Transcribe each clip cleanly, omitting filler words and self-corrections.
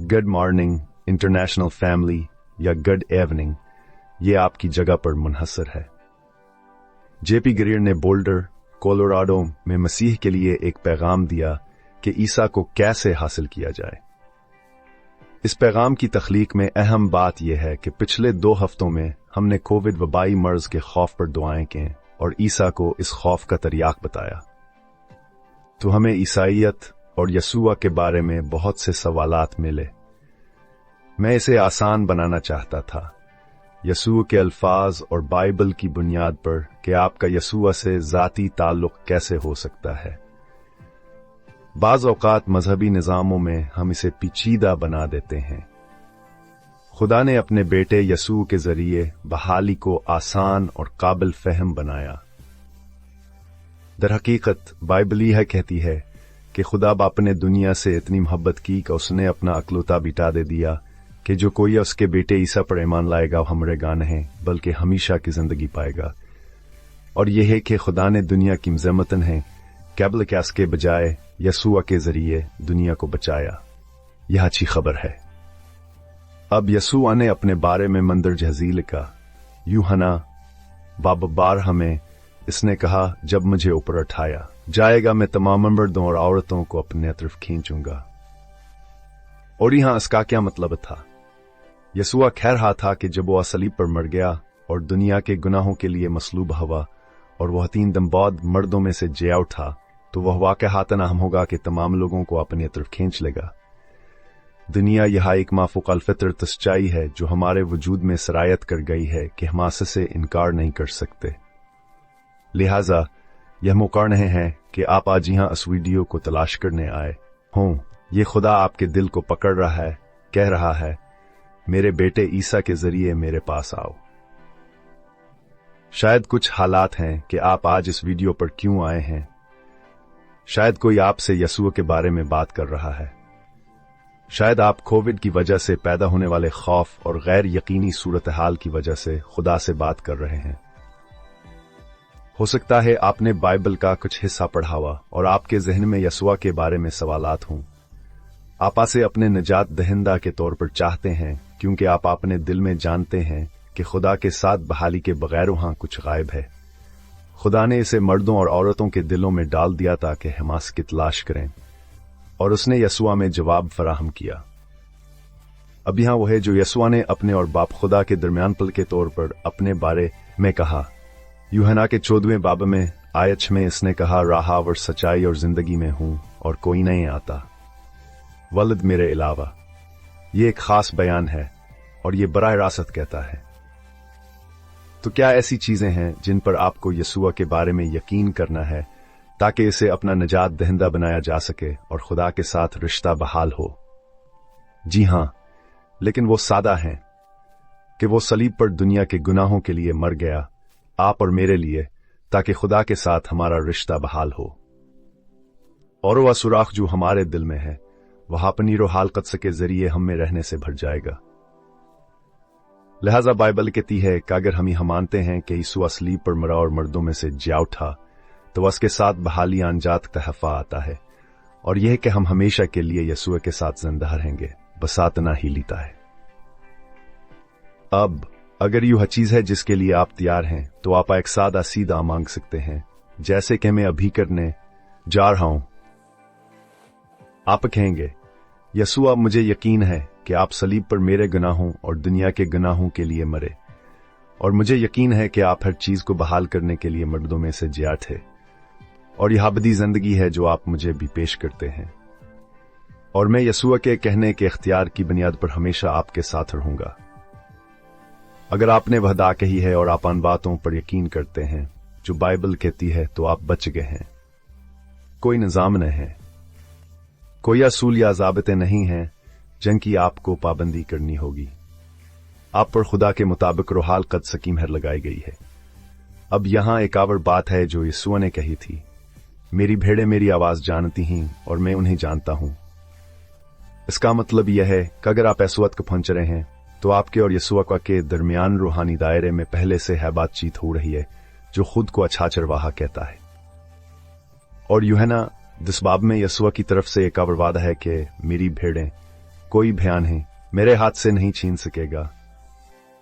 Good morning, international family या good evening, ये आपकी जगह पर मुनहसर है। जेपी ग्रीर ने बोल्डर, कोलोराडो में मसीह के लिए एक पैगाम दिया कि ईसा को कैसे हासिल किया जाए। इस पैगाम की तख्लीक में अहम बात यह है कि पिछले 2 हफ्तों में हमने कोविड वबाई मर्ज के खौफ पर दुआएं की और ईसा को इस खौफ का तरियाक बताया। तो हमें ईसाइयत और यसूआ के बारे में बहुत से सवालात मिले। मैं इसे आसान बनाना चाहता था, यसूआ के अल्फाज और बाइबल की बुनियाद पर कि आपका यसूआ से ज़ाती ताल्लुक कैसे हो सकता है। बाज़ औक़ात मजहबी निज़ामों में हम इसे पेचीदा बना देते हैं। खुदा ने अपने बेटे यसूआ के जरिए बहाली को आसान और काबिल फहम बनाया। दरहकीकत बाइबल यह कहती है कि खुदा बाप ने दुनिया से इतनी मोहब्बत की कि उसने अपना अकलौता बेटा दे दिया कि जो कोई उसके बेटे ईसा पर ईमान लाएगा वो हमरेगा नहीं बल्कि हमेशा की जिंदगी पाएगा। और यह है कि खुदा ने दुनिया की मज़म्मतन है कैबल कैस के बजाय यसूआ के जरिए दुनिया को बचाया। यह अच्छी खबर है। अब यसूआ ने अपने बारे में मंदर जहजील का यूहन्ना बाब 12 में इसने कहा, जब मुझे ऊपर उठाया जाएगा मैं तमाम मर्दों और औरतों को अपने तरफ खींचूंगा। और यहां इसका क्या मतलब था? यसूआ कह रहा था कि जब वह सलीब पर मर गया और दुनिया के गुनाहों के लिए मसलूब हुआ और वह 3 दिन बाद मर्दों में से जिया उठा, तो वह वाक़या हातन अहम होगा कि तमाम लोगों को अपनी तरफ खींच लेगा। दुनिया यह एक माफूक अलफितर सच्चाई है जो हमारे वजूद में सरायत कर गई है कि हम इससे इनकार नहीं कर सकते। लिहाजा यह मौका नहीं है कि आप आज यहां इस वीडियो को तलाश करने आए हों। ये खुदा आपके दिल को पकड़ रहा है, कह रहा है, मेरे बेटे ईसा के जरिए मेरे पास आओ। शायद कुछ हालात हैं कि आप आज इस वीडियो पर क्यों आए हैं। शायद कोई आपसे यसूआ के बारे में बात कर रहा है। शायद आप कोविड की वजह से पैदा होने वाले खौफ और गैर यकीनी सूरत हाल की वजह से खुदा से बात कर रहे हैं। हो सकता है आपने बाइबल का कुछ हिस्सा पढ़ा हुआ और आपके जहन में यसूआ के बारे में सवालात हों। आप इसे अपने निजात दहिंदा के तौर पर चाहते हैं क्योंकि आप अपने दिल में जानते हैं कि खुदा के साथ बहाली के बगैर वहां कुछ गायब है। खुदा ने इसे मर्दों और औरतों के दिलों में डाल दिया था कि हमास की तलाश करें, और उसने यसूआ में जवाब फराहम किया। अब यहां वो है जो यसूआ ने अपने और बाप खुदा के दरमियान पल के तौर पर अपने बारे में कहा। यूहन्ना के 14वें बाब में आयत 6 में इसने कहा, राह और सच्चाई और जिंदगी में हूं और कोई नहीं आता वलद मेरे अलावा। ये एक खास बयान है और ये बराह रास्त कहता है। तो क्या ऐसी चीजें हैं जिन पर आपको यसूआ के बारे में यकीन करना है ताकि इसे अपना निजात दहिंदा बनाया जा सके और खुदा के साथ रिश्ता बहाल हो? जी हां, लेकिन वो सादा हैं कि वो सलीब पर दुनिया के गुनाहों के लिए मर गया, आप और मेरे लिए, ताकि खुदा के साथ हमारा रिश्ता बहाल हो। और वह सुराख जो हमारे दिल में है वह अपनी रूह हालकत के जरिए हम में रहने से भर जाएगा। लिहाजा बाइबल कहती है कि अगर हम यह मानते हैं कि यीशु सलीब पर मरा और मर्दों में से जिया उठा, तो उसके साथ बहाली अनजात तहफा आता है, और यह कि हम हमेशा के लिए यसूआ के साथ जिंदा रहेंगे, बस इतना ही लेता है। अब अगर यह चीज है जिसके लिए आप तैयार हैं, तो आप एक सादा सीधा मांग सकते हैं, जैसे कि मैं अभी करने जा रहा हूं। आप कहेंगे, यसूआ, मुझे यकीन है कि आप सलीब पर मेरे गुनाहों और दुनिया के गुनाहों के लिए मरे, और मुझे यकीन है कि आप हर चीज को बहाल करने के लिए मर्दों में से जिया थे, और यह अबदी जिंदगी है जो आप मुझे भी पेश करते हैं। और मैं यसूआ के कहने के इख्तियार की बुनियाद पर हमेशा आपके साथ रहूंगा। अगर आपने वहदा कही है और आप उन बातों पर यकीन करते हैं जो बाइबल कहती है, तो आप बच गए हैं। कोई निजाम नहीं है, कोई असूल या ज़ाबिते नहीं हैं जिनकी आपको पाबंदी करनी होगी। आप पर खुदा के मुताबिक रूहाल कद सकीम हर लगाई गई है। अब यहां एक और बात है जो यसूआ ने कही थी, मेरी भेड़ें मेरी आवाज जानती हैं और मैं उन्हें जानता हूं। इसका मतलब यह है कि अगर आप इस वक्त पहुंच रहे हैं, तो आपके और यसूआ के दरमियान रूहानी दायरे में पहले से है बातचीत हो रही है जो खुद को अच्छा चरवाहा कहता है। और यूहन्ना 10 बाब में यसूआ की तरफ से एक और वादा है कि मेरी भेड़ें कोई बयान है मेरे हाथ से नहीं छीन सकेगा।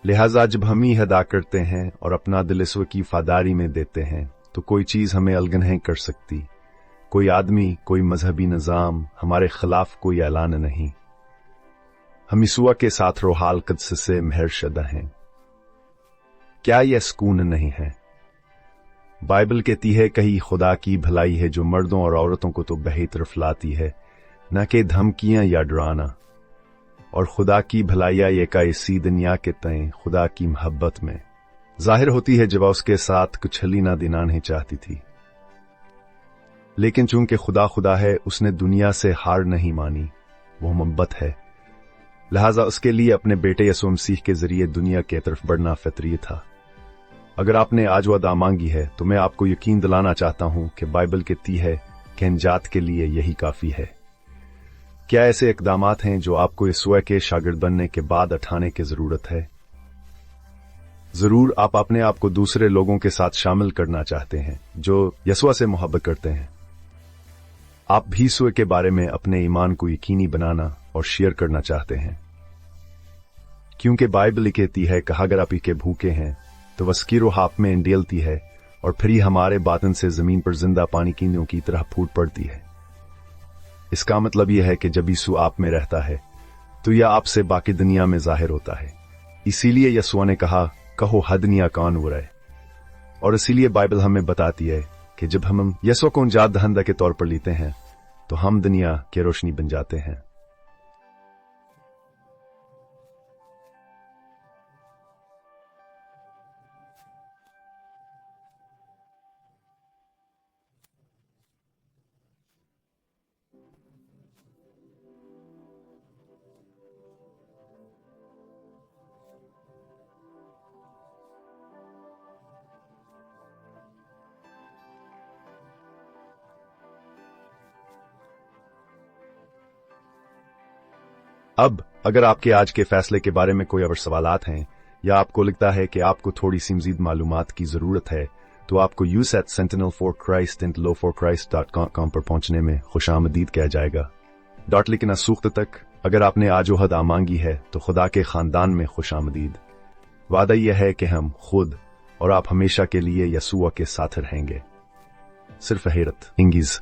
लिहाजा जब हम ही अदा करते हैं और अपना दिल ईश्वर की वफादारी में देते हैं तो कोई चीज हमें अलग नहीं कर सकती। कोई आदमी, कोई मजहबी निजाम हमारे खिलाफ कोई ऐलान नहीं। हम यीशुआ के साथ रोहाल कुद्स से महरशदा हैं। क्या यह सुकून नहीं है? बाइबल कहती है कहीं खुदा की भलाई है जो मर्दों और औरतों को तो बही तरफ लाती है, न कि धमकियां या डराना। और खुदा की भलाइया ये का इसी दुनिया के तय खुदा की मोहब्बत में जाहिर होती है जब उसके साथ कुछ हलीना देना नहीं चाहती थी। लेकिन चूंकि खुदा खुदा है, उसने दुनिया से हार नहीं मानी, वो मोहब्बत है। लिहाजा उसके लिए अपने बेटे यीशु मसीह के जरिए दुनिया की तरफ बढ़ना फितरी था। अगर आपने आज वो अदा मांगी है तो मैं आपको यकीन दिलाना चाहता हूं कि बाइबल कहती है कि निजात के लिए यही काफी है। क्या ऐसे इकदामात हैं जो आपको यीशुआ के शागिर्द बनने के बाद उठाने की जरूरत है? जरूर आप अपने आप को दूसरे लोगों के साथ शामिल करना चाहते हैं जो यीशुआ से मोहब्बत करते हैं। आप भी यीशुआ के बारे में अपने ईमान को यकीनी बनाना और शेयर करना चाहते हैं, क्योंकि बाइबल कहती है कि अगर आप के भूखे हैं तो वस्कीरो हाफ में इंडेलती है और फिर ही हमारे बातन से जमीन पर जिंदा पानी कीनों की तरह फूट पड़ती है। इसका मतलब यह है कि जब यीशु आप में रहता है तो यह आपसे बाकी दुनिया में जाहिर होता है। इसीलिए यीशु ने कहा कहो हदनिया कान हो रहे। और इसीलिए बाइबल हमें बताती है कि जब हम यीशु को निजात दहंदा के तौर पर लेते हैं तो हम दुनिया की रोशनी बन जाते हैं। अब अगर आपके आज के फैसले के बारे में कोई और सवालात हैं या आपको लगता है कि आपको थोड़ी सी मजीद मालूमात की जरूरत है तो आपको youth@sentinelforchrist.lowforchrist.com पर पहुंचने में खुशामदीद किया जाएगा। लेकिन सूख्त तक अगर आपने आज ओहदा मांगी है तो खुदा के खानदान में खुशामदीद। वादा यह है कि हम खुद और आप हमेशा के लिए यसूआ के साथ रहेंगे। सिर्फ हैरत इंगिज।